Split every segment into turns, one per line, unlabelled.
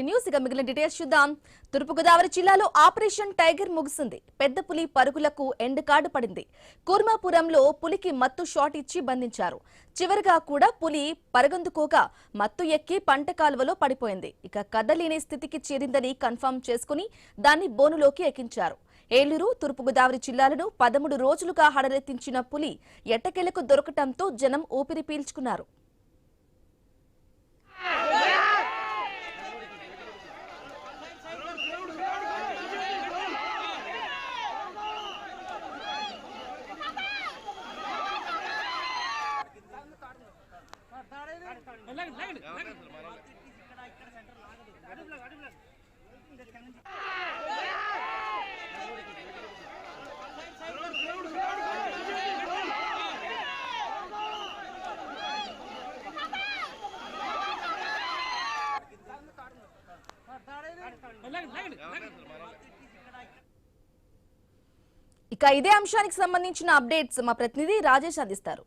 News ఇక మిగిలిన details చూద్దాం. తూర్పుగోదావరి జిల్లాలో ఆపరేషన్ టైగర్ ముగిసింది. పెద్ద పులి పరుగులకు ఎండ్ కార్డు పడింది. కుర్మాపురంలో పులికి మత్తు షాట్ ఇచ్చి బంధించారు. చివరిగా కూడా పులి పరగందుకోగా మత్తు ఎక్కి పంట కాలువలో పడిపోయింది. ఇక కదలేని స్థితికి చేరిందని కన్ఫర్మ్ చేసుకుని దాన్ని బోనులోకి ఎక్కించారు. ఏలూరు, తూర్పుగోదావరి జిల్లాలను 13 రోజులుగా హడలెత్తించిన పులి ఎట్టకేలకు దొరకటంతో జనం ఊపిరి పీల్చుకున్నారు. ఇక ఇదే అంశానికి సంబంధించిన అప్డేట్స్ మా ప్రతినిధి రాజేష్ అందిస్తారు.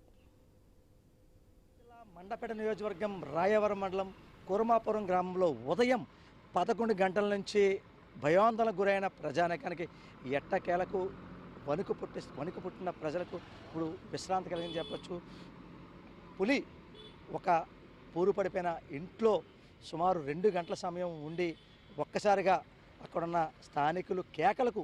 మండపేట నియోజకవర్గం రాయవరం మండలం కుర్మాపురం గ్రామంలో ఉదయం 11 గంటల నుంచి భయాందోళనకు గురైన ప్రజానీకానికి ఎట్టకేలకు వణుకు పుట్టిన ప్రజలకు ఇప్పుడు విశ్రాంతి కలిగింది చెప్పచ్చు. పులి ఒక పూరు పడిపోయిన ఇంట్లో సుమారు 2 గంటల సమయం ఉండి ఒక్కసారిగా అక్కడున్న స్థానికులు కేకలకు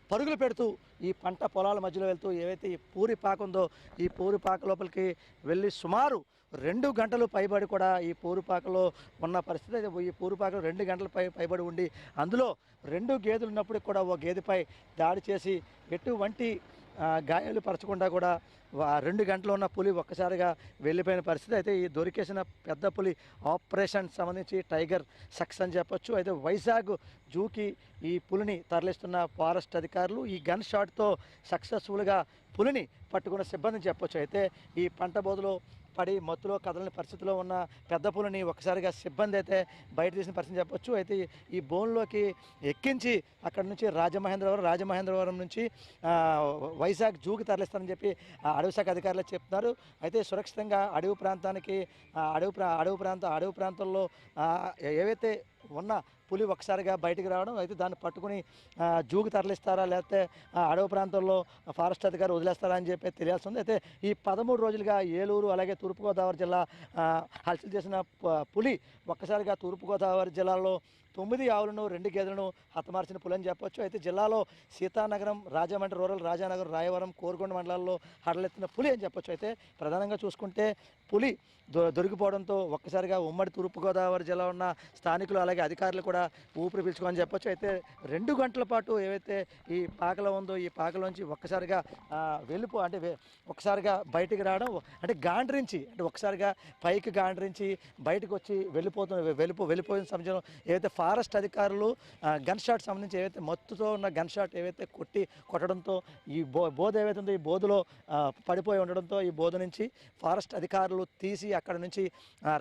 పరుగులు పెడుతూ ఈ పంట పొలాల మధ్యలో వెళ్తూ ఏవైతే ఈ పూరిపాక ఉందో ఈ పూరిపాక లోపలికి వెళ్ళి సుమారు 2 గంటలు పైబడి కూడా ఈ పూరిపాకలో ఉన్న పరిస్థితి. అయితే ఈ పూరిపాకలో 2 గంటల పైబడి ఉండి అందులో 2 గేదెలు ఉన్నప్పటికి కూడా ఓ గేదెపై దాడి చేసి ఎటువంటి గాయాలు పరచకుండా కూడా 2 గంటలు ఉన్న పులి ఒక్కసారిగా వెళ్ళిపోయిన పరిస్థితి. అయితే ఈ దొరికేసిన పెద్ద పులి ఆపరేషన్ సంబంధించి టైగర్ సక్సెస్ అని చెప్పొచ్చు. అయితే వైజాగ్ జూకి ఈ పులిని తరలిస్తున్న ఫారెస్ట్ అధికారులు ఈ గన్ షాట్తో సక్సెస్ఫుల్గా పులిని పట్టుకున్న సిబ్బందిని చెప్పొచ్చు. అయితే ఈ పంట బోధలో పడి మత్తులో కదలని పరిస్థితిలో ఉన్న పెద్ద పులిని ఒకసారిగా సిబ్బంది అయితే బయట తీసిన పరిస్థితి చెప్పొచ్చు. అయితే ఈ బోన్లోకి ఎక్కించి అక్కడ నుంచి రాజమహేంద్రవరం నుంచి వైజాగ్ జూకి తరలిస్తారని చెప్పి అడవి శాఖ అధికారులు చెప్తున్నారు. అయితే సురక్షితంగా అడవి ప్రాంతాల్లో ఏవైతే ఉన్న పులి ఒకసారిగా బయటికి రావడం, అయితే దాన్ని పట్టుకుని జూకి తరలిస్తారా లేకపోతే అడవి ప్రాంతంలో ఫారెస్ట్ అధికారులు వదిలేస్తారా అని చెప్పి తెలియాల్సి ఉంది. అయితే ఈ 13 రోజులుగా ఏలూరు అలాగే తూర్పుగోదావరి జిల్లా హల్చల్ చేసిన పులి ఒక్కసారిగా తూర్పుగోదావరి జిల్లాలో 9 ఆవులను 2 గేదెలను హతమార్చిన పులి అని చెప్పొచ్చు. అయితే జిల్లాలో సీతానగరం, రాజమండ్రి రూరల్, రాజానగరం, రాయవరం, కోరుకొండ మండలాల్లో హడలెత్తిన పులి అని చెప్పొచ్చు. అయితే ప్రధానంగా చూసుకుంటే పులి దొరికిపోవడంతో ఒక్కసారిగా ఉమ్మడి తూర్పుగోదావరి జిల్లా ఉన్న స్థానికులు అలాగే అధికారులు కూడా ఊపిరి పీల్చుకోని చెప్పొచ్చు. అయితే 2 గంటల పాటు ఏవైతే ఈ పాకలో ఉందో ఈ పాకలోంచి ఒక్కసారిగా ఒకసారిగా బయటికి రావడం, అంటే గాండ్రించి ఒకసారిగా పైకి గాండ్రించి బయటకు వచ్చి వెళ్ళిపోయిన సమయంలో ఏవైతే ఫారెస్ట్ అధికారులు గన్ షాట్ సంబంధించి ఏవైతే మత్తుతో ఉన్న గన్ షాట్ ఏవైతే కొట్టడంతో ఈ బోధ ఏవైతే ఉందో ఈ బోధలో పడిపోయి ఉండడంతో ఈ బోధ నుంచి ఫారెస్ట్ అధికారులు తీసి అక్కడ నుంచి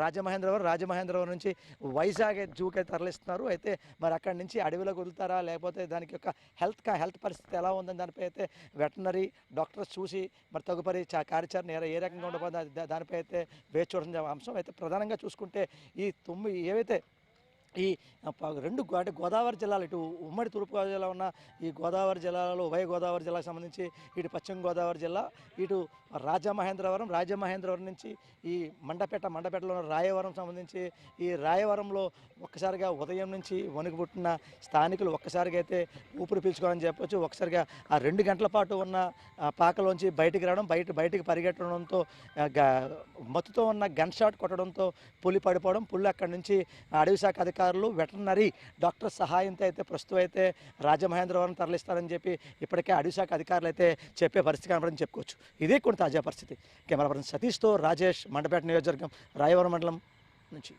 రాజమహేంద్రవరం నుంచి వైజాగ్ జూకి తరలిస్తున్నారు. అయితే మరి అక్కడి నుంచి అడవిలోకి వదులుతారా లేకపోతే దానికి యొక్క హెల్త్ పరిస్థితి ఎలా ఉందని దానిపై అయితే వెటనరీ డాక్టర్స్ చూసి మరి తదుపరి కార్యాచరణ ఏ రకంగా ఉండబోతుందో దానిపై అయితే వేచి చూడాల్సిన అంశం. అయితే ప్రధానంగా చూసుకుంటే ఈ ఏవైతే ఈ 2 అంటే గోదావరి జిల్లాలు ఇటు ఉమ్మడి తూర్పుగోదావరి జిల్లా ఉన్న ఈ గోదావరి జిల్లాలో ఉభయ గోదావరి జిల్లాకు సంబంధించి ఇటు పశ్చిమ గోదావరి జిల్లా, ఇటు రాజమహేంద్రవరం నుంచి ఈ మండపేటలో ఉన్న రాయవరం సంబంధించి ఈ రాయవరంలో ఒక్కసారిగా ఉదయం నుంచి వణుకు పుట్టిన స్థానికులు ఒక్కసారిగా అయితే ఊపిరి పీల్చుకోవాలని చెప్పొచ్చు. ఒక్కసారిగా ఆ 2 గంటల పాటు ఉన్న పాకలోంచి బయటికి రావడం, బయటికి పరిగెట్టడంతో మత్తుతో ఉన్న గన్ షాట్ కొట్టడంతో పులి పడిపోవడం, పులి అక్కడి నుంచి అడవి శాఖ అధికారులు వెటర్నరీ డాక్టర్ సహాయంతో అయితే ప్రస్తుతం అయితే రాజమహేంద్రవరం తరలిస్తారని చెప్పి ఇప్పటికే అడవి శాఖ అధికారులు అయితే చెప్పే పరిస్థితి కనబడని చెప్పుకోవచ్చు. ఇదే కొన్ని తాజా పరిస్థితి. కెమెరా పర్సన్ సతీష్తో రాజేష్, మండపేట నియోజకవర్గం రాయవరం మండలం నుంచి.